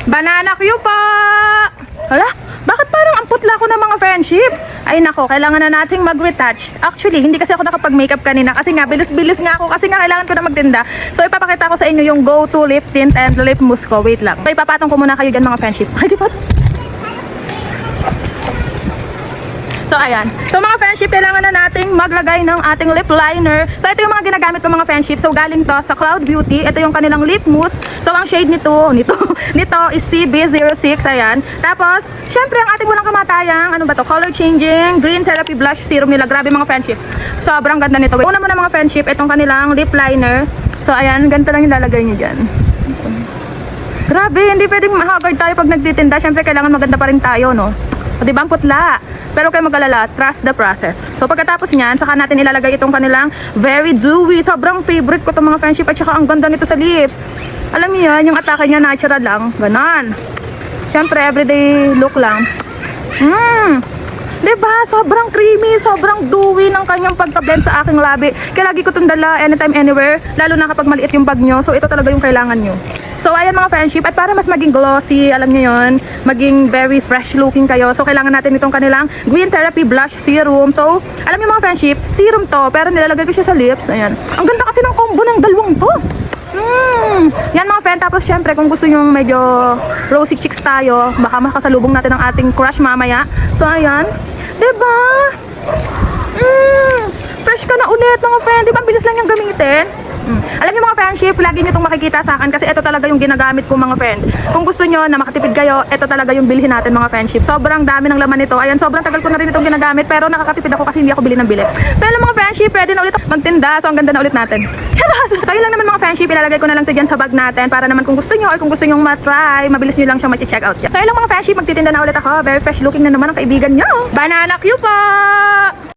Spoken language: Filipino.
Banana Q po! Hala, bakit parang ang putla ko ng mga friendship? Ay nako, kailangan na nating mag-retouch. Actually, hindi kasi ako nakapag-makeup kanina kasi nga bilis-bilis nga ako kasi nga kailangan ko na magtinda. So ipapakita ko sa inyo yung go-to lip tint and lip mousse ko. Wait lang. So ipapatong ko muna kayo dyan mga friendship. Ay, di ba? So ayan. So mga friendship, kailangan na nating maglagay ng ating lip liner. So ito yung mga ginagamit ko mga friendship. So galing to sa Cloud Beauty. Ito yung kanilang lip mousse. So ang shade nito is CB06. Ayan. Tapos, syempre ang ating walang kamatayang, ano ba to? Color changing green therapy blush serum nila. Grabe mga friendship. Sobrang ganda nito. Una muna mga friendship, itong kanilang lip liner. So ayan, ganito lang yung lalagay nyo dyan. Grabe, hindi pwedeng mahagard tayo pag nagtitinda. Syempre kailangan maganda pa rin tayo, no? O diba ang putla? Pero kayo mag-alala, trust the process. So pagkatapos niyan, saka natin ilalagay itong kanilang very dewy. Sobrang favorite ko itong mga friendship at saka ang ganda nito sa lips. Alam niyo yan, yung atake niya natural lang. Ganon. Siyempre, everyday look lang. Diba? Sobrang creamy, sobrang dewy ng kanyang pagka-blend sa aking labi. Kaya lagi ko itong dala anytime, anywhere. Lalo na kapag maliit yung bag nyo. So ito talaga yung kailangan nyo. So ayan mga friendship, at para mas maging glossy, alam nyo yun, maging very fresh looking kayo. So kailangan natin itong kanilang Green Therapy Blush Serum. So alam nyo mga friendship, serum to, pero nilalagay ko siya sa lips. Ayan. Ang ganda kasi ng combo ng dalawang to. Yan mga friend. Tapos syempre kung gusto nyo medyo rosy cheeks tayo, baka makasalubong natin ang ating crush mamaya. So ayan. Diba? Fresh ka na ulit mga friend. Diba bilis lang yung gamitin? Alam niyo mga friendship, lagi niyo itong makikita sa akin kasi ito talaga yung ginagamit ko mga friend. Kung gusto niyo na makatipid kayo, ito talaga yung bilhin natin mga friendship. Sobrang dami ng laman nito. Ayan, sobrang tagal ko na rin itong ginagamit pero nakakatipid ako kasi hindi ako bili ng bili. So yun lang mga friendship, ready na ulit magtinda. So ang ganda na ulit natin. So yun lang naman mga friendship, ilalagay ko na lang ito dyan sa bag natin para naman kung gusto niyo or kung gusto niyo matry, mabilis niyo lang siyang ma-check out. So yun lang mga friendship, magtitinda na ulit ako. Very fresh looking na naman ang kaibigan niyo. Banana Q po!